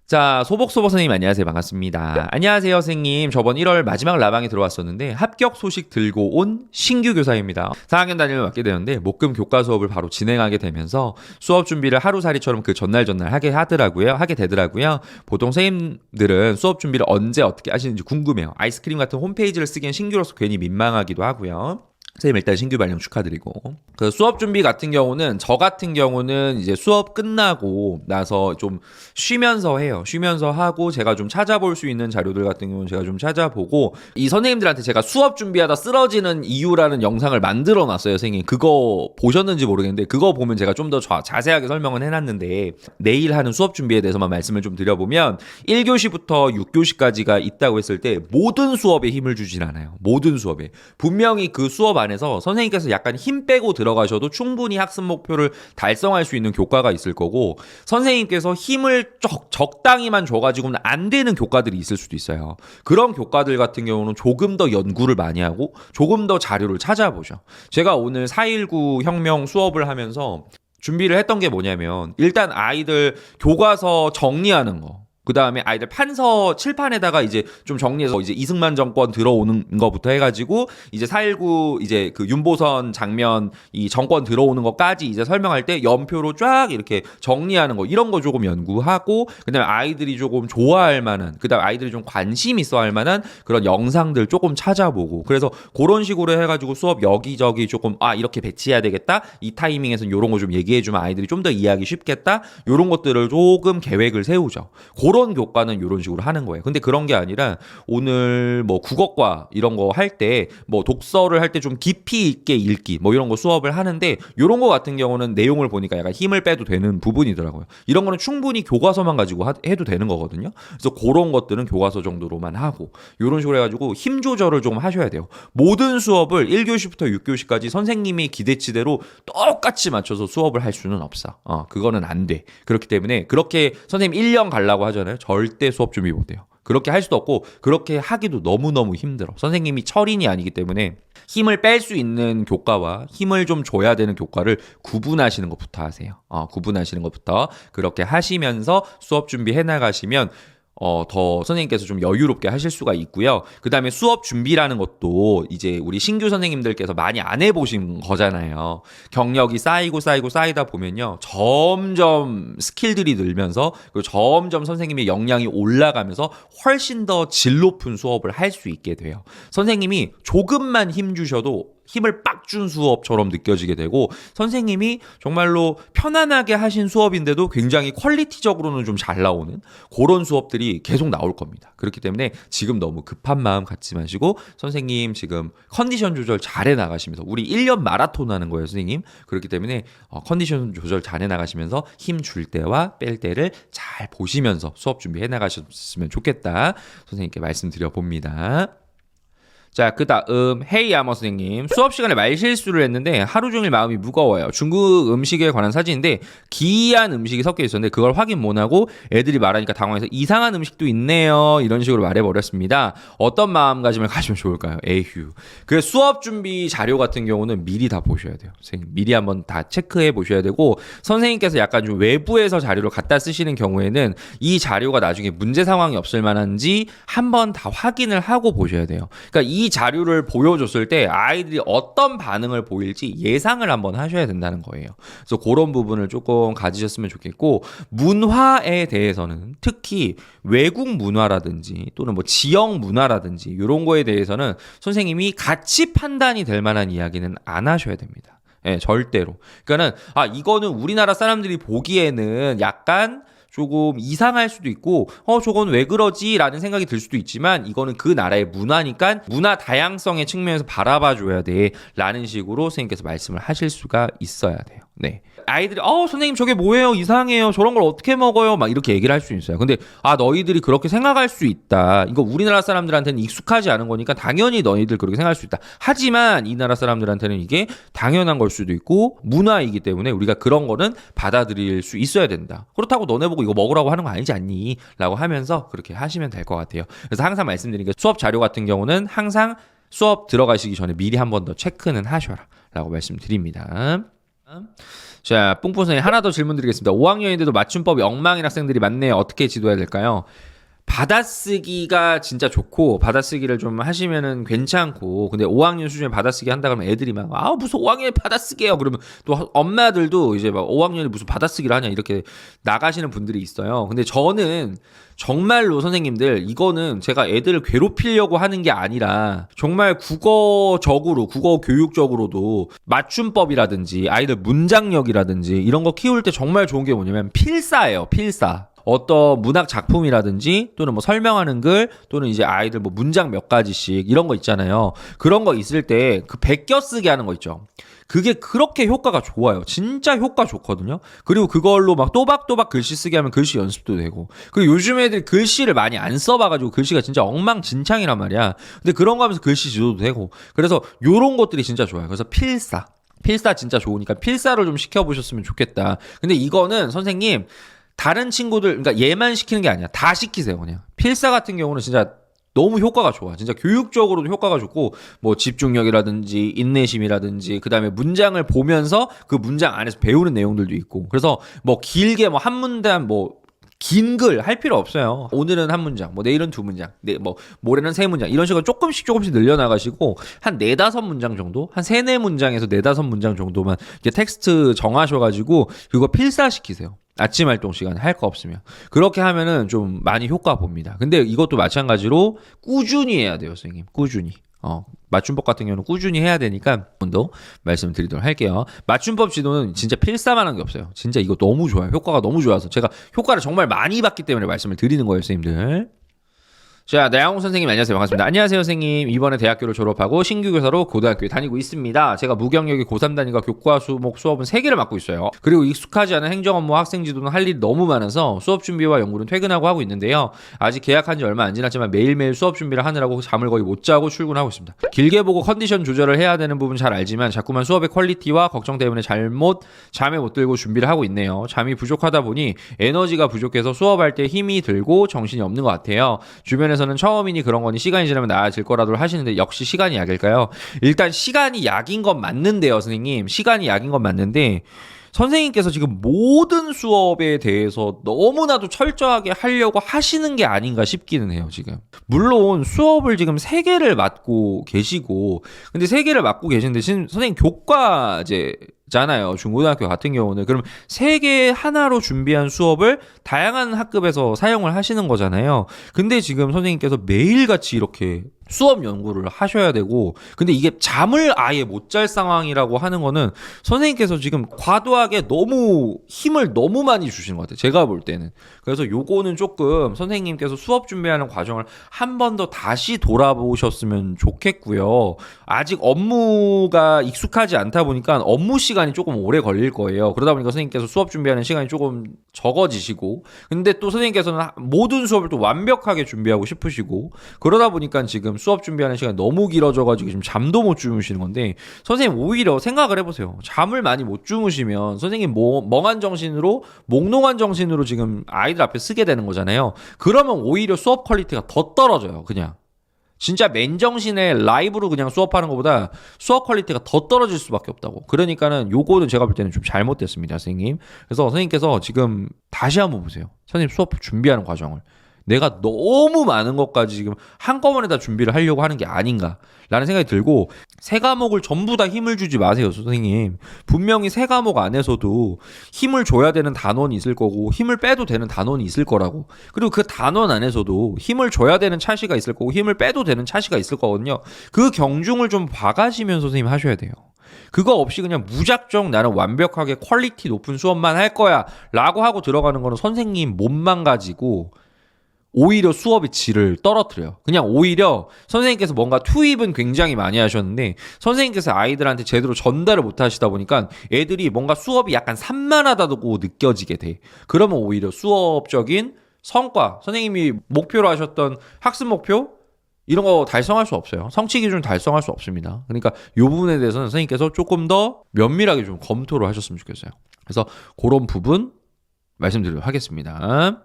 자, 소복소복 선생님 안녕하세요. 반갑습니다. 안녕하세요, 선생님. 저번 1월 마지막 라방에 들어왔었는데 합격 소식 들고 온 신규 교사입니다. 4학년 담임을 맡게 되는데 목금 교과 수업을 바로 진행하게 되면서 수업 준비를 하루살이처럼 그 전날 하게 되더라고요. 보통 선생님들은 수업 준비를 언제 어떻게 하시는지 궁금해요. 아이스크림 같은 홈페이지를 쓰기엔 신규로서 괜히 민망하기도 하고요. 선생님 일단 신규 발령 축하드리고, 그 수업 준비 같은 경우는 저 같은 경우는 이제 수업 끝나고 나서 좀 쉬면서 해요. 쉬면서 하고 제가 좀 찾아볼 수 있는 자료들 같은 경우는 제가 좀 찾아보고, 이 선생님들한테 제가 수업 준비하다 쓰러지는 이유라는 영상을 만들어 놨어요. 선생님 그거 보셨는지 모르겠는데 그거 보면 제가 좀 더 자세하게 설명은 해놨는데, 내일 하는 수업 준비에 대해서만 말씀을 좀 드려보면 1교시부터 6교시까지가 있다고 했을 때 모든 수업에 힘을 주진 않아요. 모든 수업에 분명히 그 수업 안에서 선생님께서 약간 힘 빼고 들어가셔도 충분히 학습 목표를 달성할 수 있는 교과가 있을 거고, 선생님께서 힘을 적당히만 줘가지고는 안 되는 교과들이 있을 수도 있어요. 그런 교과들 같은 경우는 조금 더 연구를 많이 하고 조금 더 자료를 찾아보죠. 제가 오늘 4.19 혁명 수업을 하면서 준비를 했던 게 뭐냐면, 일단 아이들 교과서 정리하는 거, 그 다음에 아이들 판서 칠판에다가 이제 좀 정리해서 이제 이승만 정권 들어오는 거부터 해가지고 이제 4.19 이제 그 윤보선 장면 이 정권 들어오는 것까지 이제 설명할 때 연표로 쫙 이렇게 정리하는 거, 이런 거 조금 연구하고, 그 다음에 아이들이 조금 좋아할 만한, 그 다음에 아이들이 좀 관심 있어 할 만한 그런 영상들 조금 찾아보고, 그래서 그런 식으로 해가지고 수업 여기저기 조금 이렇게 배치해야 되겠다, 이 타이밍에서는 이런 거 좀 얘기해주면 아이들이 좀 더 이해하기 쉽겠다, 이런 것들을 조금 계획을 세우죠. 그런 교과는 이런 식으로 하는 거예요. 근데 그런 게 아니라 오늘 뭐 국어과 이런 거 할 때 뭐 독서를 할 때 좀 깊이 있게 읽기 뭐 이런 거 수업을 하는데, 이런 거 같은 경우는 내용을 보니까 약간 힘을 빼도 되는 부분이더라고요. 이런 거는 충분히 교과서만 가지고 해도 되는 거거든요. 그래서 그런 것들은 교과서 정도로만 하고, 이런 식으로 해가지고 힘 조절을 좀 하셔야 돼요. 모든 수업을 1교시부터 6교시까지 선생님이 기대치대로 똑같이 맞춰서 수업을 할 수는 없어. 그거는 안 돼. 그렇기 때문에 그렇게 선생님 1년 가려고 하잖아요. 절대 수업 준비 못해요. 그렇게 할 수도 없고 그렇게 하기도 너무너무 힘들어. 선생님이 철인이 아니기 때문에 힘을 뺄 수 있는 교과와 힘을 좀 줘야 되는 교과를 구분하시는 것부터 하세요. 구분하시는 것부터 그렇게 하시면서 수업 준비해 나가시면 더 선생님께서 좀 여유롭게 하실 수가 있고요. 그 다음에 수업 준비라는 것도 이제 우리 신규 선생님들께서 많이 안 해보신 거잖아요. 경력이 쌓이다 보면요, 점점 스킬들이 늘면서, 그리고 점점 선생님의 역량이 올라가면서 훨씬 더 질 높은 수업을 할 수 있게 돼요. 선생님이 조금만 힘 주셔도 힘을 빡 준 수업처럼 느껴지게 되고, 선생님이 정말로 편안하게 하신 수업인데도 굉장히 퀄리티적으로는 좀 잘 나오는 그런 수업들이 계속 나올 겁니다. 그렇기 때문에 지금 너무 급한 마음 갖지 마시고, 선생님 지금 컨디션 조절 잘해 나가시면서, 우리 1년 마라톤 하는 거예요, 선생님. 그렇기 때문에 컨디션 조절 잘해 나가시면서 힘 줄 때와 뺄 때를 잘 보시면서 수업 준비해 나가셨으면 좋겠다, 선생님께 말씀드려 봅니다. 자, 그 다음 헤이 아머 선생님, 수업 시간에 말실수를 했는데 하루 종일 마음이 무거워요. 중국 음식에 관한 사진인데 기이한 음식이 섞여 있었는데 그걸 확인 못하고 애들이 말하니까 당황해서 이상한 음식도 있네요, 이런 식으로 말해버렸습니다. 어떤 마음가짐을 가지면 좋을까요? 에휴. 그 수업 준비 자료 같은 경우는 미리 다 보셔야 돼요. 선생님 미리 한번 다 체크해 보셔야 되고, 선생님께서 약간 좀 외부에서 자료를 갖다 쓰시는 경우에는 이 자료가 나중에 문제 상황이 없을 만한지 한번 다 확인을 하고 보셔야 돼요. 그러니까 이 자료를 보여줬을 때 아이들이 어떤 반응을 보일지 예상을 한번 하셔야 된다는 거예요. 그래서 그런 부분을 조금 가지셨으면 좋겠고, 문화에 대해서는 특히 외국 문화라든지 또는 뭐 지역 문화라든지 이런 거에 대해서는 선생님이 같이 판단이 될 만한 이야기는 안 하셔야 됩니다. 예, 절대로. 그러니까는 이거는 우리나라 사람들이 보기에는 약간 조금 이상할 수도 있고 저건 왜 그러지? 라는 생각이 들 수도 있지만, 이거는 그 나라의 문화니까 문화 다양성의 측면에서 바라봐줘야 돼 라는 식으로 선생님께서 말씀을 하실 수가 있어야 돼요. 네. 아이들이 선생님 저게 뭐예요? 이상해요. 저런 걸 어떻게 먹어요? 막 이렇게 얘기를 할 수 있어요. 근데 너희들이 그렇게 생각할 수 있다. 이거 우리나라 사람들한테는 익숙하지 않은 거니까 당연히 너희들 그렇게 생각할 수 있다. 하지만 이 나라 사람들한테는 이게 당연한 걸 수도 있고 문화이기 때문에 우리가 그런 거는 받아들일 수 있어야 된다. 그렇다고 너네 보고 이거 먹으라고 하는 거 아니지 않니? 라고 하면서 그렇게 하시면 될 것 같아요. 그래서 항상 말씀드린 게, 수업 자료 같은 경우는 항상 수업 들어가시기 전에 미리 한 번 더 체크는 하셔라 라고 말씀드립니다. 자, 뿡뿡 선생님 하나 더 질문 드리겠습니다. 5학년인데도 맞춤법이 엉망인 학생들이 많네요. 어떻게 지도해야 될까요? 받아쓰기가 진짜 좋고 받아쓰기를 좀 하시면은 괜찮고, 근데 5학년 수준에 받아쓰기 한다 그러면 애들이 막 무슨 5학년에 받아쓰기예요 그러면 또 엄마들도 이제 막 5학년이 무슨 받아쓰기를 하냐 이렇게 나가시는 분들이 있어요. 근데 저는 정말로 선생님들, 이거는 제가 애들을 괴롭히려고 하는 게 아니라 정말 국어적으로, 국어 교육적으로도 맞춤법이라든지 아이들 문장력이라든지 이런 거 키울 때 정말 좋은 게 뭐냐면 필사예요. 필사. 어떤 문학 작품이라든지 또는 뭐 설명하는 글 또는 이제 아이들 뭐 문장 몇 가지씩 이런 거 있잖아요. 그런 거 있을 때 그 베껴 쓰게 하는 거 있죠. 그게 그렇게 효과가 좋아요. 진짜 효과 좋거든요. 그리고 그걸로 막 또박또박 글씨 쓰게 하면 글씨 연습도 되고. 그리고 요즘 애들이 글씨를 많이 안 써봐가지고 글씨가 진짜 엉망진창이란 말이야. 근데 그런 거 하면서 글씨 지도도 되고. 그래서 요런 것들이 진짜 좋아요. 그래서 필사 진짜 좋으니까 필사를 좀 시켜보셨으면 좋겠다. 근데 이거는 선생님 다른 친구들, 그러니까 얘만 시키는 게 아니야. 다 시키세요, 그냥. 필사 같은 경우는 진짜 너무 효과가 좋아. 진짜 교육적으로도 효과가 좋고, 뭐 집중력이라든지 인내심이라든지, 그 다음에 문장을 보면서 그 문장 안에서 배우는 내용들도 있고. 그래서 뭐 길게 뭐 한 문단 긴 글 할 필요 없어요. 오늘은 한 문장, 뭐 내일은 두 문장, 뭐 모레는 세 문장, 이런 식으로 조금씩 늘려나가시고 한 4-5문장 정도, 한 3-4문장에서 4-5문장 정도만 이렇게 텍스트 정하셔가지고 그거 필사시키세요. 아침 활동 시간에 할 거 없으면. 그렇게 하면은 좀 많이 효과 봅니다. 근데 이것도 마찬가지로 꾸준히 해야 돼요, 선생님. 꾸준히. 맞춤법 같은 경우는 꾸준히 해야 되니까 더 말씀드리도록 할게요. 맞춤법 지도는 진짜 필사만한 게 없어요. 진짜 이거 너무 좋아요. 효과가 너무 좋아서 제가 효과를 정말 많이 봤기 때문에 말씀을 드리는 거예요, 선생님들. 자, 나영웅 선생님 안녕하세요. 반갑습니다. 안녕하세요, 선생님. 이번에 대학교를 졸업하고 신규 교사로 고등학교에 다니고 있습니다. 제가 무경력이 고3 단위가 교과 수목 수업은 3개를 맡고 있어요. 그리고 익숙하지 않은 행정 업무, 학생 지도는 할 일이 너무 많아서 수업 준비와 연구는 퇴근하고 하고 있는데요. 아직 계약한 지 얼마 안 지났지만 매일매일 수업 준비를 하느라고 잠을 거의 못 자고 출근하고 있습니다. 길게 보고 컨디션 조절을 해야 되는 부분 잘 알지만 자꾸만 수업의 퀄리티와 걱정 때문에 잠에 못 들고 준비를 하고 있네요. 잠이 부족하다 보니 에너지가 부족해서 수업할 때 힘이 들고 정신이 없는 것 같아요. 주변에서는 처음이니 그런 거니 시간이 지나면 나아질 거라도 하시는데 역시 시간이 약일까요? 일단 시간이 약인 건 맞는데요, 선생님. 시간이 약인 건 맞는데 선생님께서 지금 모든 수업에 대해서 너무나도 철저하게 하려고 하시는 게 아닌가 싶기는 해요, 지금. 물론 수업을 지금 3개를 맡고 계시고, 근데 3개를 맡고 계시는데 지금 선생님 교과제잖아요. 중고등학교 같은 경우는. 그럼 3개 하나로 준비한 수업을 다양한 학급에서 사용을 하시는 거잖아요. 근데 지금 선생님께서 매일같이 이렇게 수업 연구를 하셔야 되고, 근데 이게 잠을 아예 못 잘 상황이라고 하는 거는 선생님께서 지금 과도하게 너무 힘을 너무 많이 주시는 것 같아요. 제가 볼 때는. 그래서 요거는 조금 선생님께서 수업 준비하는 과정을 한 번 더 다시 돌아보셨으면 좋겠고요. 아직 업무가 익숙하지 않다 보니까 업무 시간이 조금 오래 걸릴 거예요. 그러다 보니까 선생님께서 수업 준비하는 시간이 조금 적어지시고, 근데 또 선생님께서는 모든 수업을 또 완벽하게 준비하고 싶으시고, 그러다 보니까 지금 수업 준비하는 시간이 너무 길어져가지고 지금 잠도 못 주무시는 건데, 선생님 오히려 생각을 해보세요. 잠을 많이 못 주무시면 선생님 멍한 정신으로, 몽롱한 정신으로 지금 아이들 앞에 쓰게 되는 거잖아요. 그러면 오히려 수업 퀄리티가 더 떨어져요. 그냥 진짜 맨정신에 라이브로 그냥 수업하는 것보다 수업 퀄리티가 더 떨어질 수밖에 없다고. 그러니까는 요거는 제가 볼 때는 좀 잘못됐습니다, 선생님. 그래서 선생님께서 지금 다시 한번 보세요. 선생님 수업 준비하는 과정을. 내가 너무 많은 것까지 지금 한꺼번에 다 준비를 하려고 하는 게 아닌가라는 생각이 들고, 3과목을 전부 다 힘을 주지 마세요, 선생님. 분명히 3과목 안에서도 힘을 줘야 되는 단원이 있을 거고 힘을 빼도 되는 단원이 있을 거라고. 그리고 그 단원 안에서도 힘을 줘야 되는 차시가 있을 거고 힘을 빼도 되는 차시가 있을 거거든요. 그 경중을 좀 봐가시면서 선생님 하셔야 돼요. 그거 없이 그냥 무작정 나는 완벽하게 퀄리티 높은 수업만 할 거야 라고 하고 들어가는 거는 선생님 몸만 가지고 오히려 수업의 질을 떨어뜨려요. 그냥 오히려 선생님께서 뭔가 투입은 굉장히 많이 하셨는데 선생님께서 아이들한테 제대로 전달을 못 하시다 보니까 애들이 뭔가 수업이 약간 산만하다고 느껴지게 돼. 그러면 오히려 수업적인 성과, 선생님이 목표로 하셨던 학습 목표 이런 거 달성할 수 없어요. 성취 기준 달성할 수 없습니다. 그러니까 이 부분에 대해서는 선생님께서 조금 더 면밀하게 좀 검토를 하셨으면 좋겠어요. 그래서 그런 부분 말씀드리도록 하겠습니다.